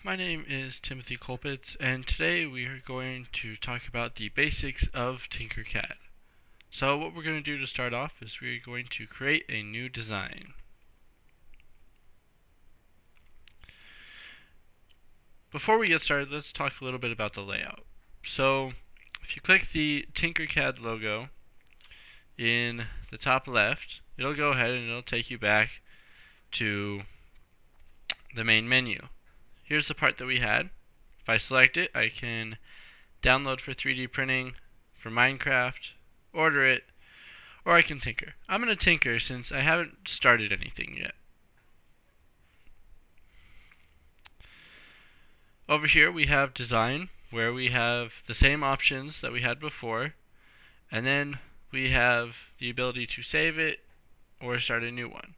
my name is Timothy Colpitz, and today we are going to talk about the basics of Tinkercad. So what we're going to do to start off is we're going to create a new design. Before we get started, let's talk a little bit about the layout. So if you click the Tinkercad logo in the top left, it'll go ahead and it'll take you back to the main menu. Here's the part that we had. If I select it, I can download for 3D printing, for Minecraft, order it, or I can tinker. I'm going to tinker since I haven't started anything yet. Over here we have design, where we have the same options that we had before, and then we have the ability to save it or start a new one.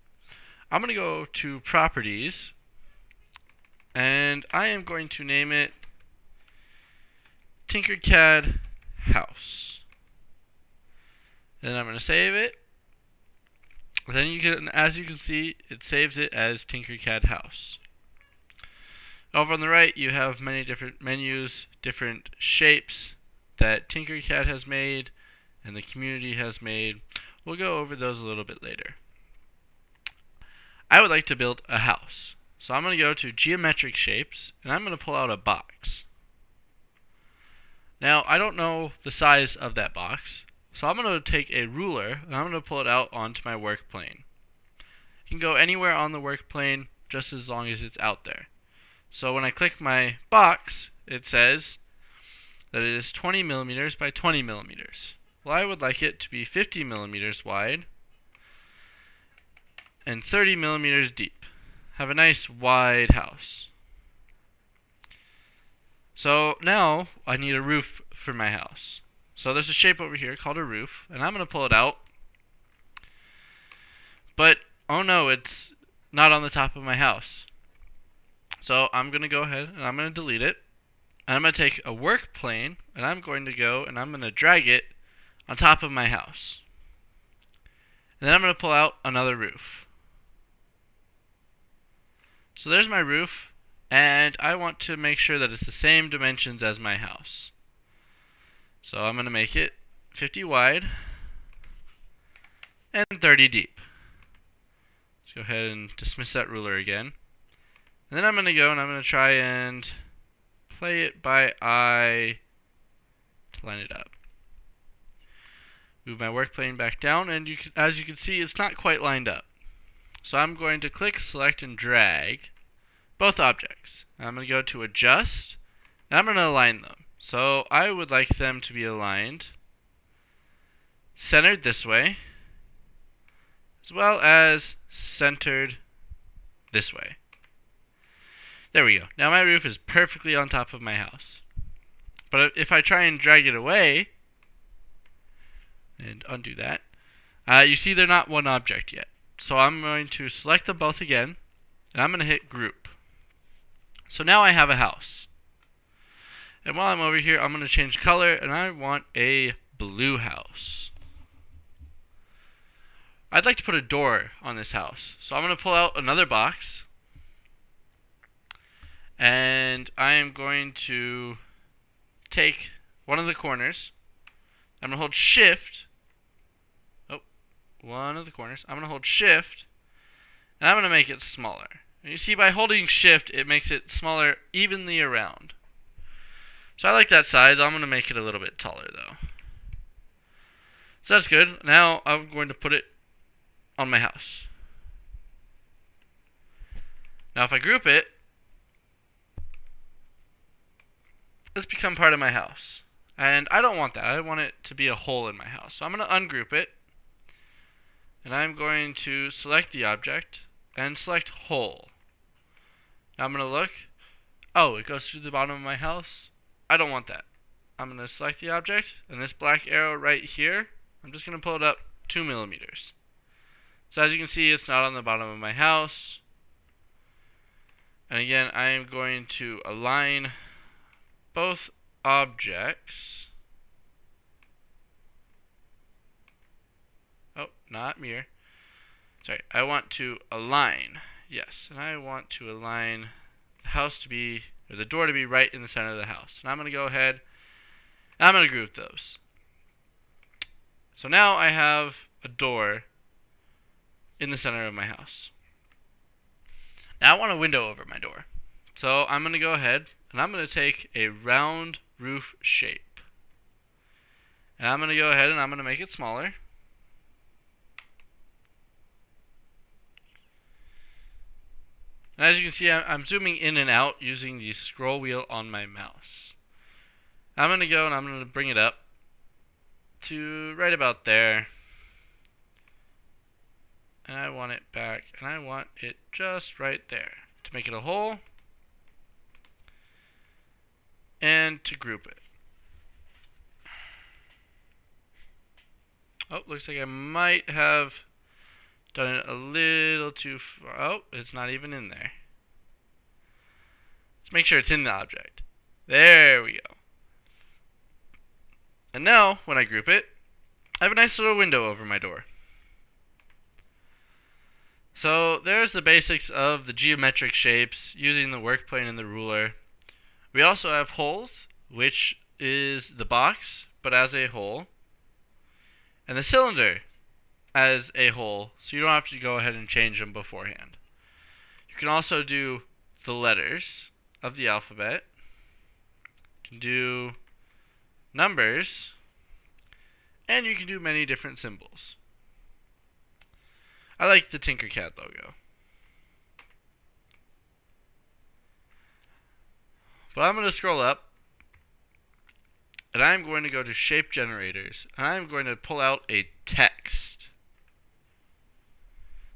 I'm going to go to properties, and I am going to name it Tinkercad House. Then I'm going to save it. Then as you can see, it saves it as Tinkercad House. Over on the right, you have many different menus, different shapes that Tinkercad has made and the community has made. We'll go over those a little bit later. I would like to build a house. So I'm going to go to geometric shapes, and I'm going to pull out a box. Now, I don't know the size of that box, so I'm going to take a ruler, and I'm going to pull it out onto my work plane. You can go anywhere on the work plane, just as long as it's out there. So when I click my box, it says that it is 20 millimeters by 20 millimeters. Well, I would like it to be 50 millimeters wide and 30 millimeters deep. Have a nice wide house. So now I need a roof for my house. So there's a shape over here called a roof, and I'm going to pull it out. But oh no, it's not on the top of my house. So I'm going to go ahead and I'm going to delete it. And I'm going to take a work plane, and I'm going to go and I'm going to drag it on top of my house. And then I'm going to pull out another roof. So there's my roof, and I want to make sure that it's the same dimensions as my house. So I'm going to make it 50 wide and 30 deep. Let's go ahead and dismiss that ruler again. And then I'm going to go and I'm going to try and play it by eye to line it up. Move my work plane back down, and as you can see, it's not quite lined up. So I'm going to click, select, and drag both objects. I'm going to go to adjust, and I'm going to align them. So I would like them to be aligned centered this way, as well as centered this way. There we go. Now my roof is perfectly on top of my house. But if I try and drag it away, and undo that, you see they're not one object yet. So I'm going to select them both again, and I'm going to hit group. So now I have a house. And while I'm over here, I'm going to change color, and I want a blue house. I'd like to put a door on this house. So I'm going to pull out another box, and I am going to take one of the corners. I'm going to hold shift. One of the corners. I'm going to hold shift, and I'm going to make it smaller. And you see, by holding shift, it makes it smaller evenly around. So I like that size. I'm going to make it a little bit taller, though. So that's good. Now I'm going to put it on my house. Now if I group it, it's become part of my house. And I don't want that. I want it to be a hole in my house. So I'm going to ungroup it. And I'm going to select the object and select hole. Now I'm going to look. Oh, it goes through the bottom of my house. I don't want that. I'm going to select the object, and this black arrow right here, I'm just going to pull it up 2 millimeters. So as you can see, it's not on the bottom of my house. And again, I am going to align both objects. Oh, not mirror. Sorry, I want to align. Yes, and I want to align the house to be or the door to be right in the center of the house. And I'm going to go ahead and I'm going to group those. So now I have a door in the center of my house. Now I want a window over my door. So I'm going to go ahead and I'm going to take a round roof shape. And I'm going to go ahead and I'm going to make it smaller. And as you can see, I'm zooming in and out using the scroll wheel on my mouse. I'm going to go and I'm going to bring it up to right about there. And I want it back, and I want it just right there to make it a hole and to group it. Oh, looks like I might have done it a little too far. Oh, it's not even in there. Let's make sure it's in the object. There we go. And now, when I group it, I have a nice little window over my door. So there's the basics of the geometric shapes using the work plane and the ruler. We also have holes, which is the box, but as a hole. And the cylinder as a hole, so you don't have to go ahead and change them beforehand. You can also do the letters of the alphabet. You can do numbers, and you can do many different symbols. I like the Tinkercad logo. But I'm going to scroll up, and I'm going to go to Shape Generators, and I'm going to pull out a text.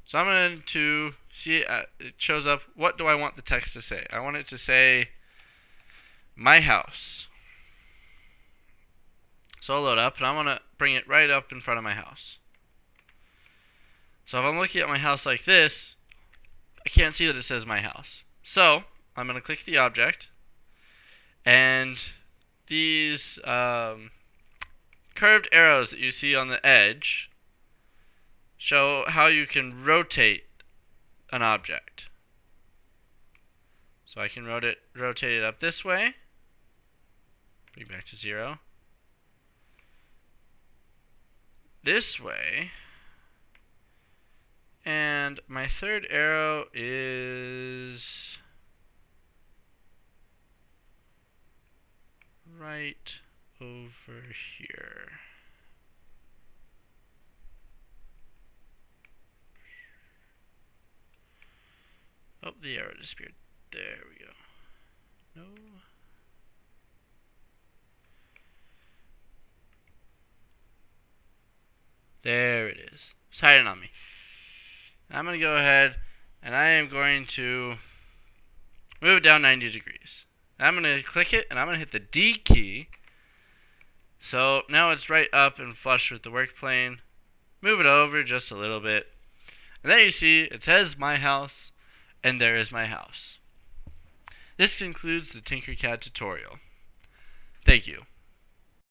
So I'm going to see it shows up, what do I want the text to say? I want it to say, my house. So I'll load up, and I'm going to bring it right up in front of my house. So if I'm looking at my house like this, I can't see that it says my house. So I'm going to click the object, and these curved arrows that you see on the edge show how you can rotate an object. So I can rotate it up this way, bring back to 0, this way, and my third arrow is right over here. Oh, the arrow disappeared. There we go. No. There it is. It's hiding on me. I'm going to go ahead and I am going to move it down 90 degrees. I'm going to click it and I'm going to hit the D key. So now it's right up and flush with the work plane. Move it over just a little bit. And there you see it says my house, and there is my house. This concludes the Tinkercad tutorial. Thank you.